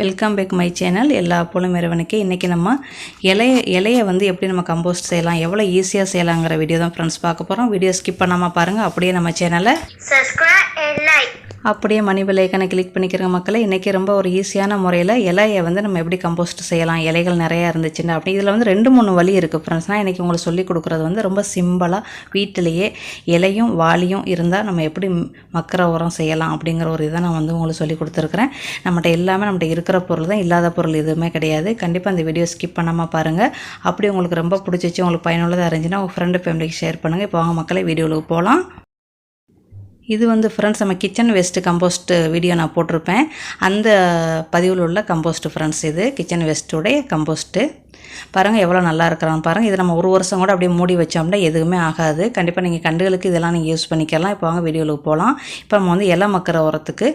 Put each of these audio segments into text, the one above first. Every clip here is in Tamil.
Welcome back my channel. எல்லா போலும் இறைவனுக்கு. இன்றைக்கி நம்ம இலையை வந்து எப்படி நம்ம கம்போஸ்ட் செய்யலாம், எவ்வளோ ஈஸியாக செய்யலாங்கிற வீடியோ தான் ஃப்ரெண்ட்ஸ் பார்க்க போகிறோம். வீடியோ ஸ்கிப் பண்ணாமல் பாருங்கள். அப்படியே நம்ம சேனலை சப்ஸ்கிரைப் அண்ட் லைக், அப்படியே மணி பெல் ஐக்கானை கிளிக் பண்ணிக்கிறங்க மக்களை. இன்றைக்கி ரொம்ப ஒரு ஈஸியான முறையில் இலையை வந்து நம்ம எப்படி கம்போஸ்ட் செய்யலாம், இலைகள் நிறையா இருந்துச்சுன்னா அப்படி. இதில் வந்து 2-3 வழி இருக்குது ஃப்ரெண்ட்ஸ். நான் இன்றைக்கி உங்களுக்கு சொல்லிக் கொடுக்குறது வந்து ரொம்ப சிம்பிளாக வீட்டிலேயே இலையும் வாளியும் இருந்தால் நம்ம எப்படி மக்கிற உரம் செய்யலாம் அப்படிங்கிற ஒரு இதை நான் வந்து உங்களுக்கு சொல்லி கொடுத்துருக்குறேன். நம்மகிட்ட நம்மகிட்ட இருக்கிற பொருள் தான், இல்லாத பொருள் எதுவுமே கிடையாது. கண்டிப்பாக அந்த வீடியோ ஸ்கிப் பண்ணாமல் பாருங்கள். அப்படி உங்களுக்கு ரொம்ப பிடிச்சிச்சு, உங்களுக்கு பயனுள்ளதாக இருந்துச்சுன்னா உங்கள் ஃப்ரெண்டு ஃபேமிலிக்கு ஷேர் பண்ணுங்கள். இப்போ வாங்க மக்களை வீடியோவுக்கு போகலாம். இது வந்து ஃப்ரெண்ட்ஸ் நம்ம கிச்சன் வேஸ்ட்டு கம்போஸ்ட் வீடியோ நான் போட்டிருப்பேன். அந்த பதிவில் உள்ள கம்போஸ்ட்டு ஃப்ரெண்ட்ஸ். இது கிச்சன் வேஸ்ட்டுடைய கம்போஸ்ட்டு. பாருங்கள் எவ்வளோ நல்லா இருக்கிறான்னு பாருங்கள். இது நம்ம ஒரு வருஷம் கூட அப்படியே மூடி வச்சோம்னா எதுவுமே ஆகாது. கண்டிப்பாக நீங்கள் கண்டுகளுக்கு இதெல்லாம் நீங்கள் யூஸ் பண்ணிக்கலாம். இப்போ வாங்க வீடியோவுக்கு போகலாம். இப்போ நம்ம வந்து இலை மக்கிற உரத்துக்கு,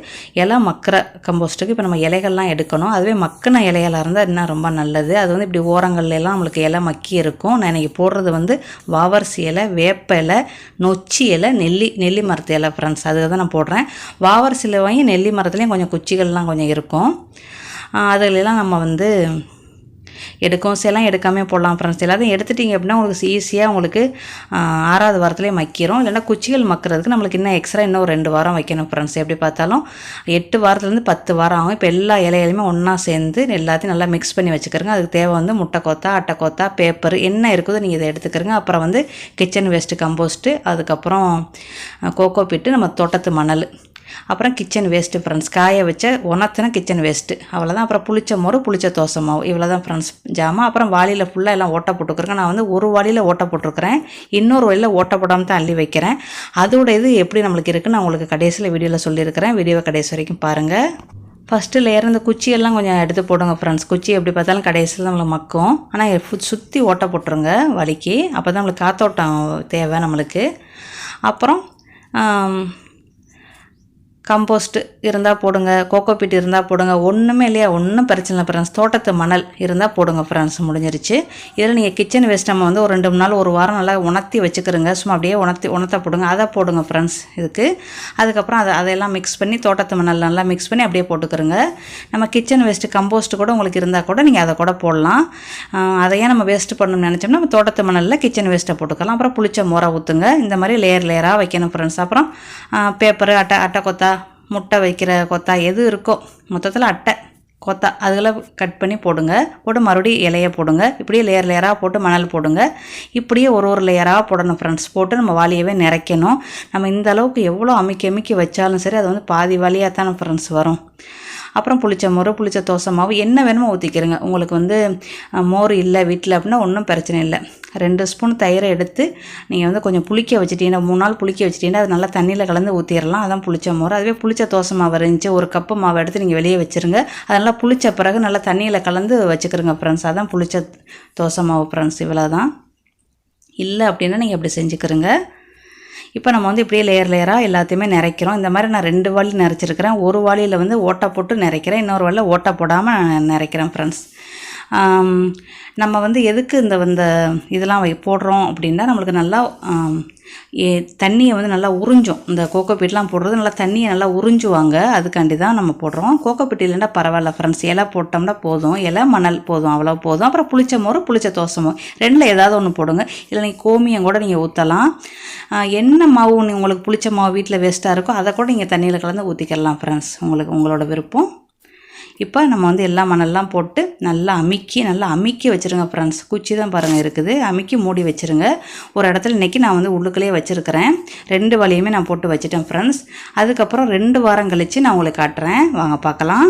இலை மக்கிற கம்போஸ்ட்டுக்கு இப்போ நம்ம இலைகள்லாம் எடுக்கணும். அதுவே மக்கின இலைகளாக இருந்தால் இன்னும் ரொம்ப நல்லது. அது வந்து இப்படி ஓரங்கள்லாம் நம்மளுக்கு இலை மக்கி இருக்கும். நான் இன்றைக்கி போடுறது வந்து வாவரிசி இலை, வேப்ப இலை, நொச்சி இலை, நெல்லி மரத்து இலை ஃப்ரெண்ட்ஸ். அதுக்கு தான் நான் போடுறேன். வாவரிசியில் வாங்கி நெல்லி மரத்துலேயும் கொஞ்சம் குச்சிகள்லாம் கொஞ்சம் இருக்கும். அதுலாம் நம்ம வந்து எடுக்காமல் போடலாம் ஃப்ரெண்ட்ஸ். எல்லாத்தையும் எடுத்துட்டிங்க அப்படின்னா உங்களுக்கு ஈஸியாக உங்களுக்கு 6வது வாரத்துலேயே மக்கிரும். இல்லைன்னா குச்சிகள் மக்கிறதுக்கு நம்மளுக்கு இன்னும் எக்ஸ்ட்ரா இன்னும் 2 வாரம் வைக்கணும் ஃப்ரெண்ட்ஸ். எப்படி பார்த்தாலும் 8 வாரத்துலேருந்து 10 வாரம் ஆகும். இப்போ எல்லா இலையிலையுமே ஒன்றா சேர்ந்து எல்லாத்தையும் நல்லா மிக்ஸ் பண்ணி வச்சுக்கிறோங்க. அதுக்கு தேவை வந்து முட்டைக்கோத்தா, அட்டைக்கோத்தா, பேப்பர் என்ன இருக்குதோ நீங்கள் இதை எடுத்துக்கிறங்க. அப்புறம் வந்து கிச்சன் வேஸ்ட்டு கம்போஸ்ட்டு, அதுக்கப்புறம் கோகோ பிட்டு, நம்ம தோட்டத்து மணல், அப்புறம் கிச்சன் வேஸ்ட்டு ஃப்ரெண்ட்ஸ். காய வச்ச உணர்த்தின கிச்சன் வேஸ்ட்டு, அவ்வளோதான். அப்புறம் புளிச்ச மோர், புளிச்ச தோசை மாவு, இவ்வளோ தான் ஃப்ரெண்ட்ஸ் ஜாமான். அப்புறம் வாளியில் ஃபுல்லாக எல்லாம் ஓட்டை போட்டுக்கிறேன். நான் வந்து ஒரு வாளியில் ஓட்டை போட்டிருக்கிறேன், இன்னொரு வாளியில் ஓட்டை போடாமல் தான் அள்ளி வைக்கிறேன். அதோட இது எப்படி நம்மளுக்கு இருக்குன்னு நான் உங்களுக்கு கடைசியில் வீடியோவில் சொல்லியிருக்கிறேன். வீடியோவை கடைசி வரைக்கும் பாருங்கள். ஃபஸ்ட்டு லேயர் இந்த குச்சியெல்லாம் கொஞ்சம் எடுத்து போடுங்க ஃப்ரெண்ட்ஸ். குச்சி எப்படி பார்த்தாலும் கடைசியில் நம்மளுக்கு மக்கும். ஆனால் சுற்றி ஓட்டை போட்டுருங்க வலிக்கு. அப்போ தான் நம்மளுக்கு காத்தோட்டம் தேவை நம்மளுக்கு. அப்புறம் கம்போஸ்ட்டு இருந்தால் போடுங்க, கோகோ பீட் இருந்தால் போடுங்க. ஒன்றுமே இல்லையா, ஒன்றும் பிரச்சனை இல்லை ஃப்ரெண்ட்ஸ். தோட்டத்து மணல் இருந்தால் போடுங்க ஃப்ரெண்ட்ஸ், முடிஞ்சிருச்சு. இதில் நீங்கள் கிச்சன் வேஸ்ட் நம்ம வந்து ஒரு 2 நாள், ஒரு வாரம் நல்லா உணர்த்தி வச்சுக்கிறோங்க. சும்மா அப்படியே உணர்த்த போடுங்க. அதை போடுங்க ஃப்ரெண்ட்ஸ் இதுக்கு. அதுக்கப்புறம் அதையெல்லாம் மிக்ஸ் பண்ணி, தோட்டத்து மணல் நல்லா மிக்ஸ் பண்ணி அப்படியே போட்டுக்கிறோங்க. நம்ம கிச்சன் வேஸ்ட்டு கம்போஸ்ட்டு கூட உங்களுக்கு இருந்தால் கூட நீங்கள் அதை கூட போடலாம். அதையே நம்ம வேஸ்ட்டு பண்ணணும்னு நினச்சோம்னா நம்ம தோட்டத்து மணலில் கிச்சன் வேஸ்ட்டை போட்டுக்கலாம். அப்புறம் புளிச்ச மோரை ஊற்றுங்க. இந்த மாதிரி லேயராக வைக்கணும் ஃப்ரெண்ட்ஸ். அப்புறம் பேப்பரு, அட்டை கொத்தா, முட்டை வைக்கிற கொத்தா எது இருக்கோ, மொத்தத்தில் அட்டை கொத்தா அதெல்லாம் கட் பண்ணி போட்டு மறுபடியும் இலையை போடுங்க. இப்படியே லேயராக போட்டு மணல் போடுங்க. இப்படியே ஒரு லேயராக போடணும் ஃப்ரெண்ட்ஸ். போட்டு நம்ம வாளியவே நிறைக்கணும். நம்ம இந்த அளவுக்கு எவ்வளோ அமுக்கி வச்சாலும் சரி, அது வந்து பாதி வாளியாக தானே ஃப்ரெண்ட்ஸ் வரும். அப்புறம் புளிச்ச மோர், புளிச்ச தோசை மாவு, என்ன வேணுமோ ஊற்றிக்கிறங்க. உங்களுக்கு வந்து மோர் இல்லை வீட்டில் அப்படின்னா ஒன்றும் பிரச்சனை இல்லை. 2 ஸ்பூன் தயிரை எடுத்து நீங்கள் வந்து கொஞ்சம் புளிக்க வச்சுட்டீங்கன்னா, 3 நாள் புளிக்க வச்சுட்டீங்கன்னா அது நல்லா தண்ணியில் கலந்து ஊற்றிடலாம். அதான் புளிச்ச மோர். அதுவே புளிச்ச தோசை மாவு இருந்துச்சு, 1 கப்பு மாவு எடுத்து நீங்கள் வெளியே வச்சுருங்க. அது நல்லா புளிச்ச பிறகு நல்லா தண்ணியில் கலந்து வச்சுக்கிறங்க ஃப்ரெண்ட்ஸ். அதான் புளிச்ச தோசை மாவு ஃப்ரெண்ட்ஸ். இவ்வளோ தான். இல்லை அப்படின்னா நீங்கள் அப்படி செஞ்சுக்கிறங்க. இப்போ நம்ம வந்து இப்படியே லேயராக எல்லாத்தையுமே நிறைக்கிறோம். இந்த மாதிரி நான் 2 வாளி நிறைச்சிருக்கிறேன். ஒரு வாளியில் வந்து ஓட்டை போட்டு நிறைக்கிறேன், இன்னொரு வாளியில் ஓட்டை போடாமல் நான் நிறைக்கிறேன் ஃப்ரெண்ட்ஸ். நம்ம வந்து எதுக்கு இந்த இதெல்லாம் போடுறோம் அப்படின்னா, நம்மளுக்கு நல்லா தண்ணியை வந்து நல்லா உறிஞ்சும். இந்த கோகோ பீட்லாம் போடுறது நல்லா தண்ணியை நல்லா உறிஞ்சுவாங்க. அதுக்காண்டி தான் நம்ம போடுறோம். கோகோ பீட் இல்லைன்னா பரவாயில்ல ஃப்ரெண்ட்ஸ். இலை போட்டோம்னா போதும், இலை மணல் போதும், அவ்வளோ போதும். அப்புறம் புளிச்ச மோர், புளிச்ச தோசை மாவு, 2ல் ஏதாவது ஒன்று போடுங்க. இல்லை நீங்கள் கோமியம் கூட நீங்கள் ஊற்றலாம். என்ன மாவு உங்களுக்கு புளிச்ச மாவு வீட்டில் வேஸ்ட்டாக இருக்கோ அதை கூட நீங்கள் தண்ணியில் கலந்து ஊற்றிக்கலாம் ஃப்ரெண்ட்ஸ். உங்களோட விருப்பம். இப்போ நம்ம வந்து எல்லா மணல்லாம் போட்டு நல்லா அமுக்கி வச்சுருங்க ஃப்ரெண்ட்ஸ். குச்சி தான் பாருங்கள் இருக்குது. அமுக்கி மூடி வச்சுருங்க. ஒரு இடத்துல இன்றைக்கி நான் வந்து உள்ளுக்குள்ளேயே வச்சுருக்கிறேன். 2 வழியுமே நான் போட்டு வச்சுட்டேன் ஃப்ரெண்ட்ஸ். அதுக்கப்புறம் 2 வாரம் கழித்து நான் உங்களுக்கு காட்டுறேன், வாங்க பார்க்கலாம்.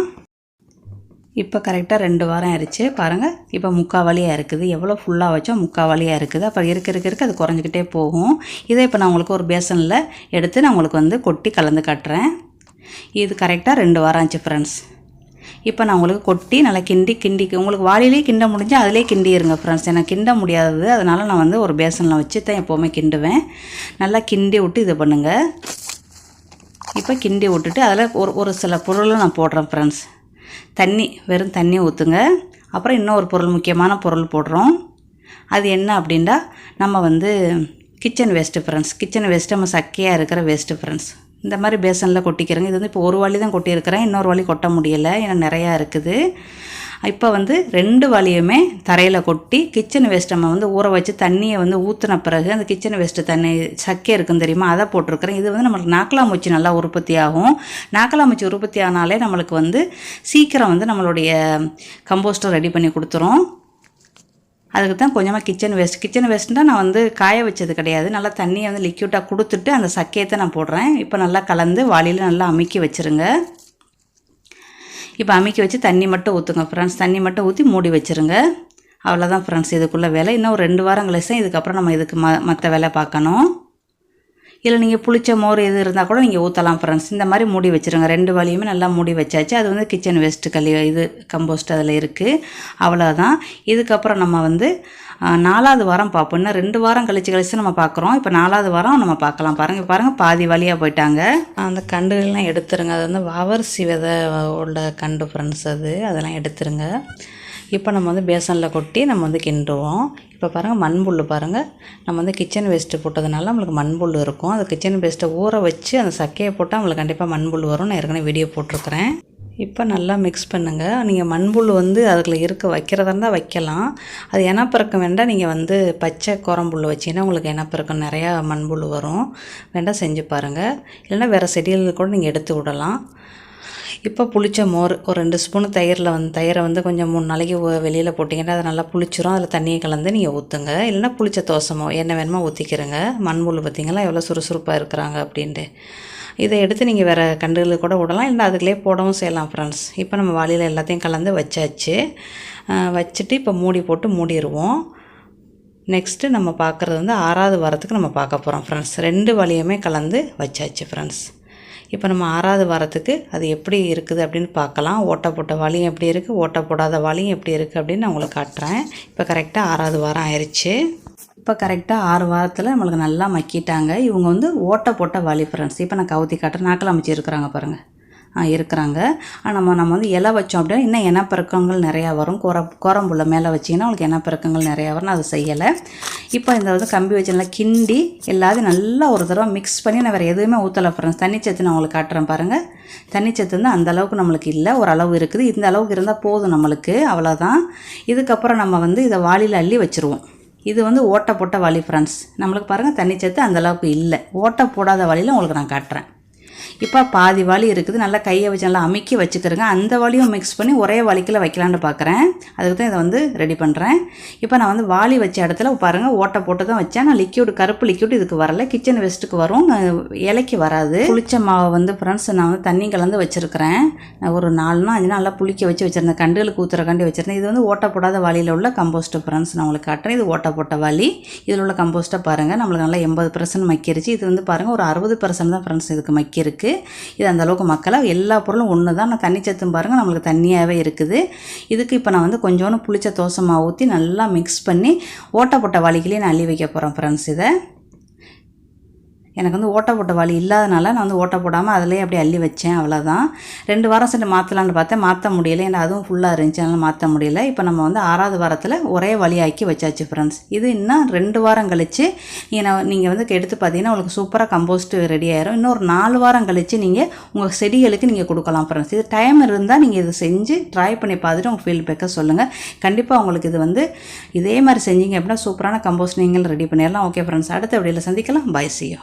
இப்போ கரெக்டாக 2 வாரம் ஆயிடுச்சு பாருங்கள். இப்போ 3/4 வழியாக இருக்குது. எவ்வளோ ஃபுல்லாக வச்சோம் 3/4 வழியாக இருக்குது. அப்புறம் இருக்க அது குறைஞ்சிக்கிட்டே போகும். இதை இப்போ நான் உங்களுக்கு ஒரு பேசனில் எடுத்து நான் உங்களுக்கு வந்து கொட்டி கலந்து காட்டுறேன். இது கரெக்டாக 2 வாரம் ஆச்சு ஃப்ரெண்ட்ஸ். இப்போ நான் உங்களுக்கு கொட்டி நல்லா கிண்டி உங்களுக்கு வாளிலே கிண்ட முடிஞ்சால் அதிலே கிண்டிடுங்க ஃப்ரெண்ட்ஸ். எனக்கு கிண்ட முடியாதது, அதனால் நான் வந்து ஒரு பேசனில் வச்சு தான் எப்போவுமே கிண்டுவேன். நல்லா கிண்டி விட்டு இது பண்ணுங்கள். இப்போ கிண்டி விட்டுட்டு அதில் ஒரு சில பொருளும் நான் போடுறேன் ஃப்ரெண்ட்ஸ். வெறும் தண்ணி ஊற்றுங்க. அப்புறம் இன்னொரு பொருள், முக்கியமான பொருள் போடுறோம். அது என்ன அப்படின்னா, நம்ம வந்து kitchen waste friends. Kitchen waste நம்ம சக்கையாக இருக்கிற வேஸ்ட்டு ஃப்ரெண்ட்ஸ். இந்த மாதிரி பேசனில் கொட்டிக்கிறேங்க. இது வந்து இப்போ ஒரு வாளி தான் கொட்டியிருக்கிறேன், இன்னொரு வாளி கொட்ட முடியலை ஏன்னா நிறையா இருக்குது. இப்போ வந்து 2 வாளியுமே தரையில் கொட்டி கிச்சன் வேஸ்ட் நம்ம வந்து ஊற வச்சு தண்ணியை வந்து ஊற்றின பிறகு அந்த கிச்சன் வேஸ்ட்டு தண்ணி சக்கை இருக்குன்னு தெரியுமா, அதை போட்டிருக்கிறேன். இது வந்து நம்மளுக்கு நாக்கலாமூச்சி நல்லா உற்பத்தி ஆகும். நாக்கலாமூச்சி உற்பத்தி ஆனாலே நம்மளுக்கு வந்து சீக்கிரம் வந்து நம்மளுடைய கம்போஸ்ட்டை ரெடி பண்ணி கொடுத்துரும். அதுக்கு தான் கொஞ்சமாக கிச்சன் வேஸ்ட்டுனா நான் வந்து காய வச்சது கிடையாது, நல்லா தண்ணியை வந்து லிக்யூட்டாக கொடுத்துட்டு அந்த சக்கையத்தை நான் போடுறேன். இப்போ நல்லா கலந்து வாளியில் நல்லா அமுக்கி வச்சுருங்க. இப்போ அமுக்கி வச்சு தண்ணி மட்டும் ஊற்றுங்க ஃப்ரெண்ட்ஸ். தண்ணி மட்டும் ஊற்றி மூடி வச்சுருங்க. அவ்வளோதான் ஃப்ரெண்ட்ஸ் இதுக்குள்ளே வேலை. இன்னும் ஒரு 2 வாரம் கழிச்சு இதுக்கப்புறம் நம்ம இதுக்கு மற்ற வேலை பார்க்கணும். இல்லை நீங்கள் புளிச்ச மோர் எது இருந்தால் கூட நீங்கள் ஊற்றலாம் ஃப்ரெண்ட்ஸ். இந்த மாதிரி மூடி வச்சுருங்க. 2 வாளியுமே நல்லா மூடி வச்சாச்சு. அது வந்து கிச்சன் வேஸ்ட்டு இது கம்போஸ்ட் அதில் இருக்குது. அவ்வளோதான். இதுக்கப்புறம் நம்ம வந்து 4வது வாரம் பார்ப்போம். இன்னும் 2 வாரம் கழிச்சு நம்ம பார்க்குறோம். இப்போ 4வது வாரம் நம்ம பார்க்கலாம். பாருங்கள் பாதி வழியாக போயிட்டாங்க. அந்த கண்டுகள்லாம் எடுத்துருங்க. அது வந்து வவர்சி விதை உள்ள கண்டு ஃப்ரெண்ட்ஸ், அதெல்லாம் எடுத்துருங்க. இப்போ நம்ம வந்து பேசனில் கொட்டி நம்ம வந்து கிண்டுவோம். இப்போ பாருங்கள் மண்புல் பாருங்கள், நம்ம வந்து கிச்சன் வேஸ்ட்டு போட்டதுனால நம்மளுக்கு மண்புல் இருக்கும். அந்த கிச்சன் வேஸ்ட்டை ஊற வச்சு அந்த சக்கையை போட்டால் நம்மளுக்கு கண்டிப்பாக மண்புல் வரும். நான் ஏற்கனவே வீடியோ போட்டிருக்கிறேன். இப்போ நல்லா மிக்ஸ் பண்ணுங்கள். நீங்கள் மண்புல் வந்து அதுக்குள்ள வைக்கிறதா இருந்தால் வைக்கலாம். அது இனப்பெருக்கம் வேண்டாம். நீங்கள் வந்து பச்சை குரம்புல் வச்சிங்கன்னா உங்களுக்கு இனப்பெருக்கம் நிறையா மண்புல் வரும். வேண்டாம் செஞ்சு பாருங்கள். இல்லைன்னா வேறு செடிகளுக்கு கூட நீங்கள் எடுத்து விடலாம். இப்போ புளிச்ச மோர் ஒரு 2 ஸ்பூன் தயிரை வந்து கொஞ்சம் 3 நாளைக்கு வெளியில் போட்டிங்கன்னா அது நல்லா புளிச்சிரும். அதில் தண்ணியை கலந்து நீங்கள் ஊற்றுங்க. இல்லைன்னா புளிச்ச தோசமோ என்ன வேணுமோ ஊற்றிக்கிறங்க. மண்புல் பார்த்திங்களா எவ்வளோ சுறுசுறுப்பாக இருக்கிறாங்க அப்படின்ட்டு. இதை எடுத்து நீங்கள் வேறு கண்டுகளுக்கு கூட விடலாம், இல்லை அதுக்குள்ளே போடவும் செய்யலாம் ஃப்ரெண்ட்ஸ். இப்போ நம்ம வாளியில் எல்லாத்தையும் கலந்து வச்சாச்சு. வச்சுட்டு இப்போ மூடி போட்டு மூடிடுவோம். நெக்ஸ்ட்டு நம்ம பார்க்குறது வந்து 6வது வாரத்துக்கு நம்ம பார்க்க போகிறோம் ஃப்ரெண்ட்ஸ். 2 வாளியுமே கலந்து வச்சாச்சு ஃப்ரெண்ட்ஸ். இப்போ நம்ம 6வது வாரத்துக்கு அது எப்படி இருக்குது அப்படின்னு பார்க்கலாம். ஓட்டை போட்ட வாளியும் எப்படி இருக்குது, ஓட்டை போடாத வாளியும் எப்படி இருக்குது அப்படின்னு நான் உங்களுக்கு காட்டுறேன். இப்போ கரெக்டாக 6வது வாரம் ஆயிடுச்சு. இப்போ கரெக்டாக 6 வாரத்தில் நம்மளுக்கு நல்லா மக்கிட்டாங்க. இவங்க வந்து ஓட்டை போட்ட வாளி ஃப்ரெண்ட்ஸ். இப்போ நான் கவுத்தி காட்டுறேன். நாக்கில் அமைச்சு இருக்கிறாங்க பாருங்கள், இருக்கிறாங்க. நம்ம வந்து இலை வச்சோம் அப்படின்னா இன்னும் இனப்பெருக்கங்கள் நிறையா வரும். குரம்புள்ள மேலே வச்சிங்கன்னா உங்களுக்கு இனப்பெருக்கங்கள் நிறையா வரும். நான் அதை செய்யலை. இப்போ இந்த வந்து கம்பி வச்சு நல்லா கிண்டி எல்லாத்தையும் நல்லா ஒரு தடவை மிக்ஸ் பண்ணி நான் வேறு எதுவுமே ஊற்றலை ஃப்ரெண்ட்ஸ். தண்ணிச்சத்து நான் உங்களுக்கு காட்டுறேன் பாருங்கள். தண்ணிச்சத்து வந்து அந்தளவுக்கு நம்மளுக்கு இல்லை, ஒரு அளவு இருக்குது. இந்த அளவுக்கு இருந்தால் போதும் நம்மளுக்கு, அவ்வளோதான். இதுக்கப்புறம் நம்ம வந்து இதை வாளியில் அள்ளி வச்சுருவோம். இது வந்து ஓட்டை போட்ட வாளி ஃப்ரெண்ட்ஸ். நம்மளுக்கு பாருங்கள் தண்ணிச்சத்து அந்தளவுக்கு இல்லை. ஓட்டை போடாத வாளியில் உங்களுக்கு நான் காட்டுறேன். இப்போ பாதி வாளி இருக்குது. நல்லா கையை வச்சு நல்லா அமுக்கி வச்சுக்கிறேங்க. அந்த வாளியும் மிக்ஸ் பண்ணி ஒரே வாளிக்குள்ளே வைக்கலான்னு பார்க்குறேன். அதுக்கு தான் இதை வந்து ரெடி பண்ணுறேன். இப்போ நான் வந்து வாளி வச்ச இடத்துல பாருங்கள் ஓட்டை போட்டு தான் வச்சேன். நான் கருப்பு லிக்யூட் இதுக்கு வரல, கிச்சன் வேஸ்ட்டுக்கு வரும், இலைக்கு வராது. புளிச்ச மாவை வந்து ஃப்ரெண்ட்ஸ் நான் வந்து தண்ணி கலந்து வச்சுருக்கிறேன். ஒரு 4 நாள் 5 நாள் நல்லா புளிக்க வச்சு வச்சுருந்தேன். கண்டுகளுக்கு ஊற்றுறக்காண்டி வச்சுருந்தேன். இது வந்து ஓட்டை போடாத வாளியில் உள்ள கம்போஸ்ட்டு ஃப்ரெண்ட்ஸ். நான் உங்களுக்கு காட்டுறேன். இது ஓட்டை போட்ட வாளி. இதில் உள்ள கம்போஸ்ட்டை பாருங்கள். நம்மளுக்கு நல்லா 80% மக்கிருச்சு. இது வந்து பாருங்கள் ஒரு 60% தான் ஃப்ரெண்ட்ஸ் இதுக்கு மக்கிருக்கு. இது அந்தளவுக்கு மக்களை எல்லா பொருளும் ஒன்று தான். நான் தண்ணி சத்தும் பாருங்கள் நம்மளுக்கு தண்ணியாகவே இருக்குது. இதுக்கு இப்போ நான் வந்து கொஞ்சோண்டு புளிச்ச தோசை மாவு ஊற்றி நல்லா மிக்ஸ் பண்ணி ஓட்டை போட்ட வாளிக்கிலேயே நான் அள்ளி வைக்க போகிறேன் ஃப்ரெண்ட்ஸ். இதை எனக்கு வந்து ஓட்டை போட்ட வாளி இல்லாதனால நான் வந்து ஓட்டை போடாமல் அதிலே அப்படியே அள்ளி வச்சேன், அவ்வளோதான். 2 வாரம் சென்று மாற்றலான்னு பார்த்தேன், மாற்ற முடியலை. ஏன்னா அதுவும் ஃபுல்லாக இருந்துச்சு, அதனால் மாற்ற முடியலை. இப்போ நம்ம வந்து 6வது வாரத்தில் ஒரே வழியாக்கி வச்சாச்சு ஃப்ரெண்ட்ஸ். இது இன்னும் 2 வாரம் கழித்து நீங்கள் வந்து எடுத்து பார்த்தீங்கன்னா உங்களுக்கு சூப்பராக கம்போஸ்ட் ரெடி ஆயிரும். இன்னொரு 4 வாரம் கழித்து நீங்கள் உங்கள் செடிகளுக்கு நீங்கள் கொடுக்கலாம் ஃப்ரெண்ட்ஸ். இது டைம் இருந்தால் நீங்கள் இது செஞ்சு ட்ரை பண்ணி பார்த்துட்டு உங்கள் ஃபீட்பேக்கை சொல்லுங்கள். கண்டிப்பாக உங்களுக்கு இது வந்து இதே மாதிரி செஞ்சீங்க அப்படின்னா சூப்பரான கம்போஸ்ட் நீங்கள் ரெடி பண்ணிடலாம். ஓகே ஃப்ரெண்ட்ஸ், அடுத்த வீடியோவில் சந்திக்கலாம். Bye, see you.